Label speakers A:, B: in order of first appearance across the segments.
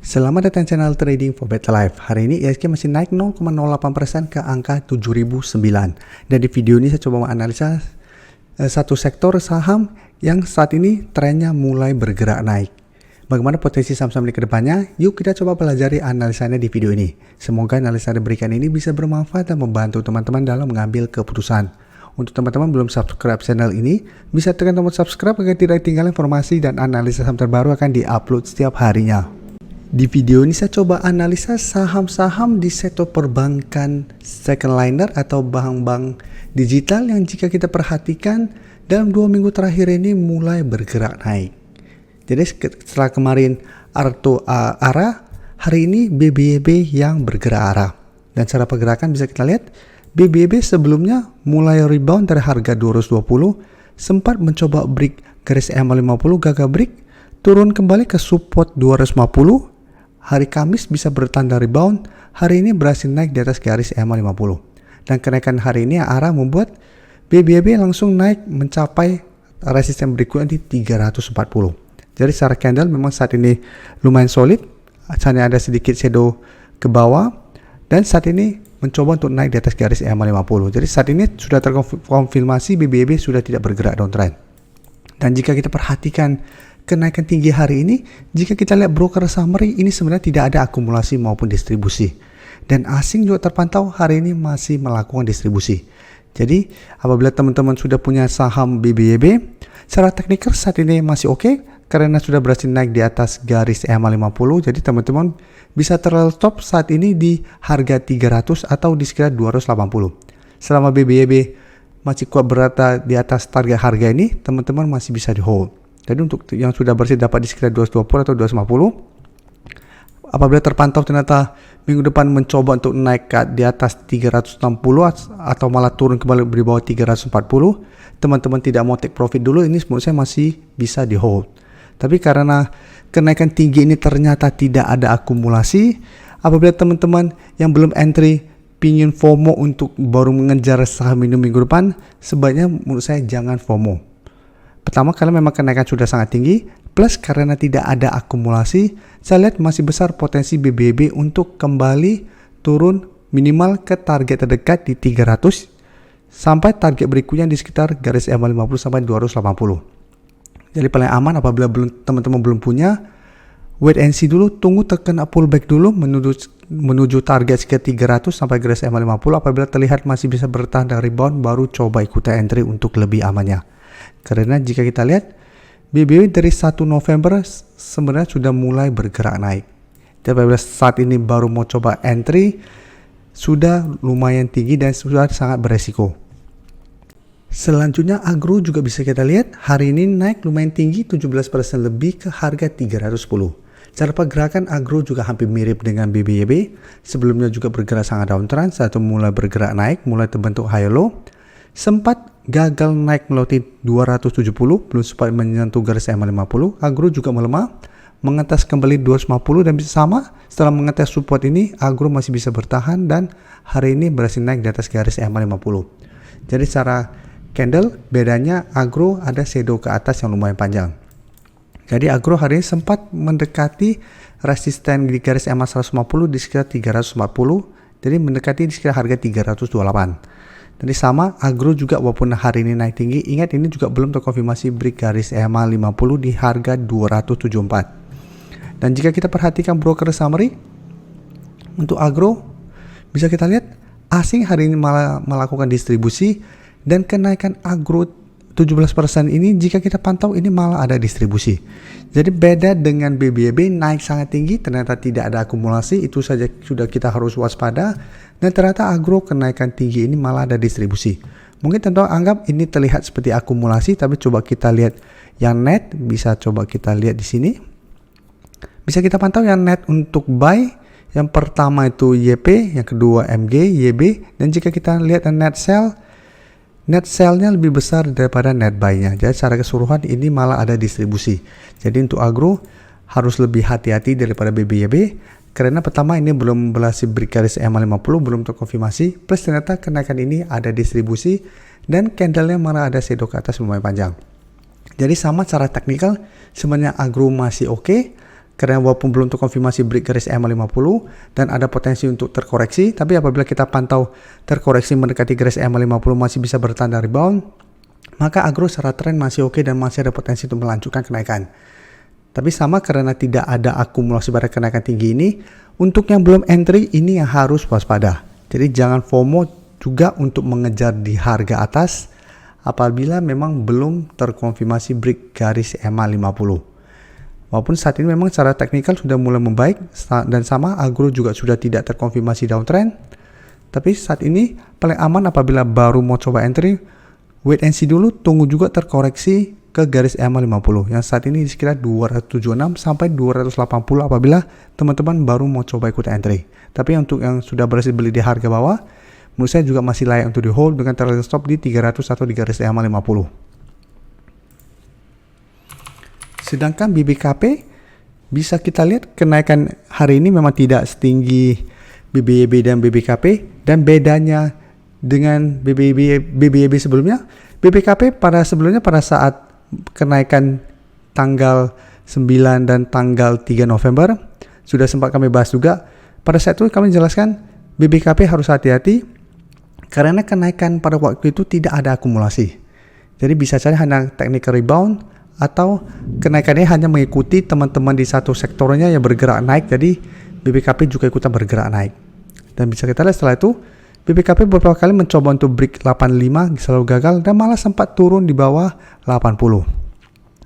A: Selamat datang channel Trading for Better Life. Hari ini IHSG masih naik 0,08% ke angka 7.009. Dan di video ini saya coba menganalisa satu sektor saham yang saat ini trennya mulai bergerak naik. Bagaimana potensi saham-saham ini ke depannya? Yuk kita coba pelajari analisanya di video ini. Semoga analisa yang diberikan ini bisa bermanfaat dan membantu teman-teman dalam mengambil keputusan. Untuk teman-teman belum subscribe channel ini, bisa tekan tombol subscribe agar tidak ketinggalan informasi dan analisa saham terbaru akan diupload setiap harinya. Di video ini saya coba analisa saham-saham di sektor perbankan second liner atau bank-bank digital yang jika kita perhatikan dalam 2 minggu terakhir ini mulai bergerak naik. Jadi setelah kemarin arah, hari ini BBYB yang bergerak arah. Dan secara pergerakan bisa kita lihat BBYB sebelumnya mulai rebound dari harga 220, sempat mencoba break garis EMA 50, gagal break, turun kembali ke support 250. Hari Kamis bisa bertanda rebound, hari ini berhasil naik di atas garis EMA 50. Dan kenaikan hari ini arah membuat BBYB langsung naik mencapai resisten berikutnya di 340. Jadi secara candle memang saat ini lumayan solid, hanya ada sedikit shadow ke bawah, dan saat ini mencoba untuk naik di atas garis EMA 50. Jadi saat ini sudah terkonfirmasi BBYB sudah tidak bergerak downtrend. Dan jika kita perhatikan kenaikan tinggi hari ini, jika kita lihat broker summary, ini sebenarnya tidak ada akumulasi maupun distribusi. Dan asing juga terpantau hari ini masih melakukan distribusi. Jadi apabila teman-teman sudah punya saham BBYB, secara teknikal saat ini masih oke, karena sudah berhasil naik di atas garis EMA 50. Jadi teman-teman bisa terlalu stop saat ini di harga 300 atau di sekitar 280. Selama BBYB masih kuat berada di atas target harga ini, teman-teman masih bisa di hold. Jadi untuk yang sudah bersih dapat di sekitar 220 atau 250, apabila terpantau ternyata minggu depan mencoba untuk naik di atas 360 atau malah turun kembali di bawah 340, teman-teman tidak mau take profit dulu, ini menurut saya masih bisa di hold. Tapi karena kenaikan tinggi ini ternyata tidak ada akumulasi, apabila teman-teman yang belum entry pingin FOMO untuk baru mengejar saham ini minggu depan, sebaiknya menurut saya jangan FOMO. Pertama, karena memang kenaikan sudah sangat tinggi, plus karena tidak ada akumulasi, saya lihat masih besar potensi BBYB untuk kembali turun minimal ke target terdekat di 300 sampai target berikutnya di sekitar garis EMA 50 sampai 280. Jadi paling aman apabila teman-teman belum punya, wait and see dulu, tunggu terkena pullback dulu menuju target sekitar 300 sampai garis EMA 50. Apabila terlihat masih bisa bertahan dan rebound, baru coba ikuti entry untuk lebih amannya. Karena jika kita lihat BBYB dari 1 November sebenarnya sudah mulai bergerak naik. Jadi apabila saat ini baru mau coba entry, sudah lumayan tinggi dan sudah sangat beresiko. Selanjutnya agro juga bisa kita lihat hari ini naik lumayan tinggi 17% lebih ke harga 310. Cara pergerakan agro juga hampir mirip dengan BBYB. Sebelumnya juga bergerak sangat downtrend, saat itu mulai bergerak naik, mulai terbentuk high low. Sempat gagal naik melewati 270, belum sempat menyentuh garis EMA 50. Agro juga melemah, mengetes kembali 250 dan bisa sama. Setelah mengetes support ini, agro masih bisa bertahan dan hari ini berhasil naik di atas garis EMA 50. Jadi secara candle bedanya agro ada shadow ke atas yang lumayan panjang. Jadi agro hari ini sempat mendekati resisten di garis EMA 150 di sekitar 340. Jadi mendekati di sekitar harga 328. Jadi sama agro juga walaupun hari ini naik tinggi, ingat ini juga belum terkonfirmasi break garis EMA 50 di harga 274. Dan jika kita perhatikan broker summary untuk agro, bisa kita lihat asing hari ini malah melakukan distribusi, dan kenaikan agro 17% ini jika kita pantau ini malah ada distribusi. Jadi beda dengan BBYB naik sangat tinggi, ternyata tidak ada akumulasi, itu saja sudah kita harus waspada. Dan ternyata agro kenaikan tinggi ini malah ada distribusi. Mungkin tentu anggap ini terlihat seperti akumulasi, tapi coba kita lihat yang net, bisa coba kita lihat di sini. Bisa kita pantau yang net untuk buy, yang pertama itu YP, yang kedua MG, YB, dan jika kita lihat net sell-nya lebih besar daripada net buy-nya. Jadi secara keseluruhan ini malah ada distribusi. Jadi untuk agro harus lebih hati-hati daripada BBYB. Karena pertama ini belum berhasil break garis EMA 50, belum terkonfirmasi. Plus ternyata kenaikan ini ada distribusi dan candlenya malah ada shadow ke atas lumayan panjang. Jadi sama cara teknikal sebenarnya agro masih oke. karena walaupun belum terkonfirmasi break garis EMA 50 dan ada potensi untuk terkoreksi, tapi apabila kita pantau terkoreksi mendekati garis EMA 50 masih bisa bertanda rebound, maka agro secara tren masih oke dan masih ada potensi untuk melanjutkan kenaikan. Tapi sama karena tidak ada akumulasi pada kenaikan tinggi ini, untuk yang belum entry ini yang harus waspada. Jadi jangan FOMO juga untuk mengejar di harga atas apabila memang belum terkonfirmasi break garis EMA 50. Walaupun saat ini memang secara teknikal sudah mulai membaik dan sama agro juga sudah tidak terkonfirmasi downtrend. Tapi saat ini paling aman apabila baru mau coba entry, wait and see dulu, tunggu juga terkoreksi ke garis EMA 50 yang saat ini di sekitar 276 sampai 280 apabila teman-teman baru mau coba ikut entry. Tapi untuk yang sudah berhasil beli di harga bawah, menurut saya juga masih layak untuk di hold dengan target stop di 300 atau di garis EMA 50. Sedangkan BBKP bisa kita lihat kenaikan hari ini memang tidak setinggi BBYB dan BBKP, dan bedanya dengan BBYB sebelumnya, BBKP pada sebelumnya pada saat kenaikan tanggal 9 dan tanggal 3 November sudah sempat kami bahas juga. Pada saat itu kami jelaskan BBKP harus hati-hati karena kenaikan pada waktu itu tidak ada akumulasi. Jadi bisa saja hanya technical rebound atau kenaikannya hanya mengikuti teman-teman di satu sektornya yang bergerak naik, jadi BBKP juga ikutan bergerak naik. Dan bisa kita lihat setelah itu BBKP beberapa kali mencoba untuk break 85 selalu gagal dan malah sempat turun di bawah 80.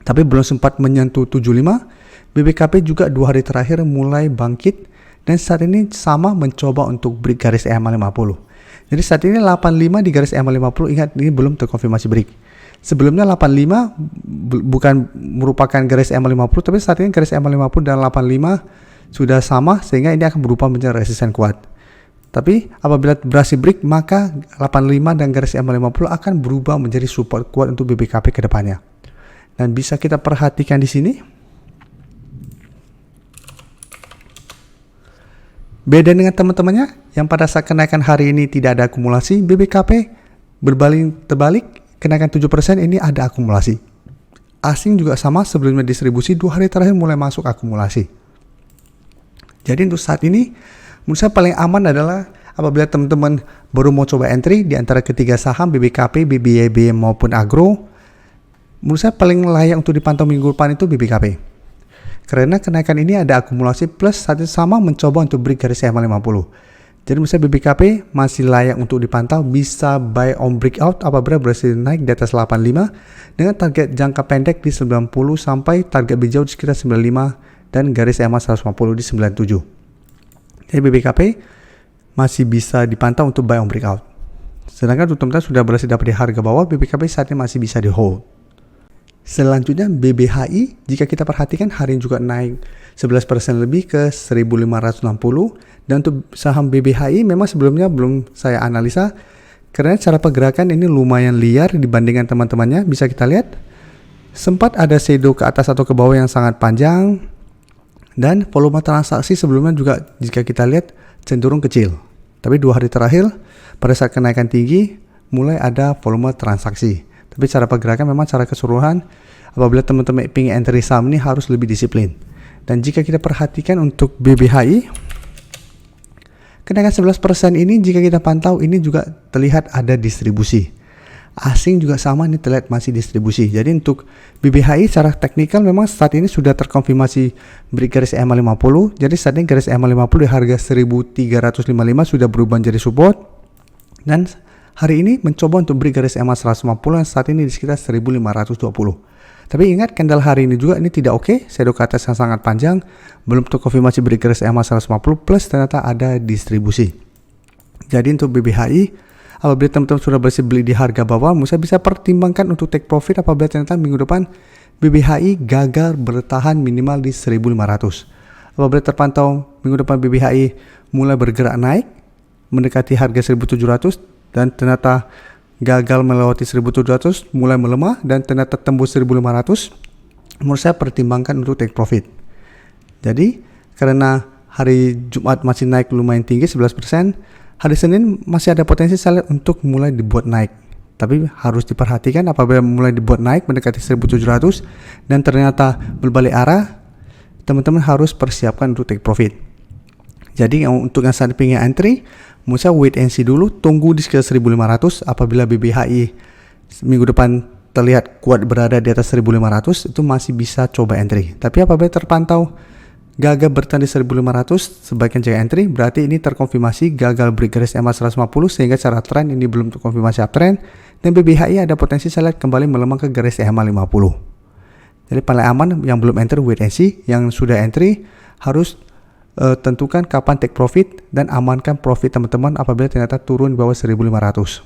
A: Tapi belum sempat menyentuh 75, BBKP juga 2 hari terakhir mulai bangkit dan saat ini sama mencoba untuk break garis EMA 50. Jadi saat ini 85 di garis EMA 50, ingat ini belum terkonfirmasi break. Sebelumnya 85 bukan merupakan garis EMA 50, tapi saat ini garis EMA 50 dan 85 sudah sama sehingga ini akan berubah menjadi resisten kuat. Tapi apabila berhasil break, maka 85 dan garis EMA 50 akan berubah menjadi support kuat untuk BBKP ke depannya. Dan bisa kita perhatikan di sini. Beda dengan teman-temannya yang pada saat kenaikan hari ini tidak ada akumulasi, BBKP terbalik. Kenaikan 7% ini ada akumulasi. Asing juga sama, sebelumnya distribusi 2 hari terakhir mulai masuk akumulasi. Jadi untuk saat ini menurut saya paling aman adalah apabila teman-teman baru mau coba entry di antara ketiga saham BBKP, BBYB maupun agro. Menurut saya paling layak untuk dipantau minggu depan itu BBKP. Karena kenaikan ini ada akumulasi plus saat sama mencoba untuk break garis EMA 50. Jadi misalnya BBKP masih layak untuk dipantau, bisa buy on breakout apabila berhasil naik di atas 85 dengan target jangka pendek di 90 sampai target bijau di sekitar 95 dan garis EMA 150 di 97. Jadi BBKP masih bisa dipantau untuk buy on breakout. Sedangkan untuk teman-teman sudah berhasil dapat di harga bawah, BBKP saat ini masih bisa di hold. Selanjutnya BBHI, jika kita perhatikan hari ini juga naik 11% lebih ke 1560, dan untuk saham BBHI memang sebelumnya belum saya analisa karena cara pergerakan ini lumayan liar dibandingkan teman-temannya. Bisa kita lihat sempat ada shadow ke atas atau ke bawah yang sangat panjang, dan volume transaksi sebelumnya juga jika kita lihat cenderung kecil. Tapi 2 hari terakhir pada saat kenaikan tinggi mulai ada volume transaksi. Tapi cara pergerakan memang cara keseluruhan apabila teman-teman ingin entry saham ini harus lebih disiplin. Dan jika kita perhatikan untuk BBHI, kenaikan 11% ini jika kita pantau ini juga terlihat ada distribusi. Asing juga sama, ini terlihat masih distribusi. Jadi untuk BBHI secara teknikal memang saat ini sudah terkonfirmasi break garis EMA 50. Jadi saat ini garis EMA 50 di harga 1355 sudah berubah menjadi support. Dan hari ini mencoba untuk break garis EMA 150 yang saat ini di sekitar 1520. Tapi ingat candle hari ini juga ini tidak oke, shadow ke atas yang sangat panjang, belum terkonfirmasi break garis EMA 150 plus ternyata ada distribusi. Jadi untuk BBHI, apabila teman-teman sudah berhasil beli di harga bawah, saya bisa pertimbangkan untuk take profit apabila ternyata minggu depan BBHI gagal bertahan minimal di 1500. Apabila terpantau minggu depan BBHI mulai bergerak naik mendekati harga 1700 dan ternyata gagal melewati 1700, mulai melemah dan ternyata tembus 1500, menurut saya pertimbangkan untuk take profit. Jadi karena hari Jumat masih naik lumayan tinggi 11%, hari Senin masih ada potensi saya lihat untuk mulai dibuat naik. Tapi harus diperhatikan apabila mulai dibuat naik mendekati 1700 dan ternyata berbalik arah, teman-teman harus persiapkan untuk take profit. Jadi untuk yang saat pengen entry, Musa wait and see dulu, tunggu di sekitar 1500. Apabila BBHI minggu depan terlihat kuat berada di atas 1500, itu masih bisa coba entry. Tapi apabila terpantau gagal bertahan di 1500, sebaiknya jangan entry. Berarti ini terkonfirmasi gagal break garis EMA 150, sehingga secara tren ini belum terkonfirmasi uptrend, dan BBHI ada potensi saya lihat kembali melemah ke garis EMA 50. Jadi paling aman yang belum enter wait and see, yang sudah entry harus tentukan kapan take profit dan amankan profit teman-teman apabila ternyata turun di bawah 1500.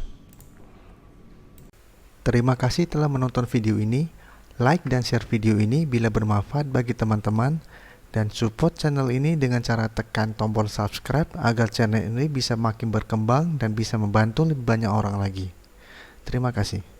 A: Terima kasih telah menonton video ini. Like dan share video ini bila bermanfaat bagi teman-teman, dan support channel ini dengan cara tekan tombol subscribe agar channel ini bisa makin berkembang dan bisa membantu lebih banyak orang lagi. Terima kasih.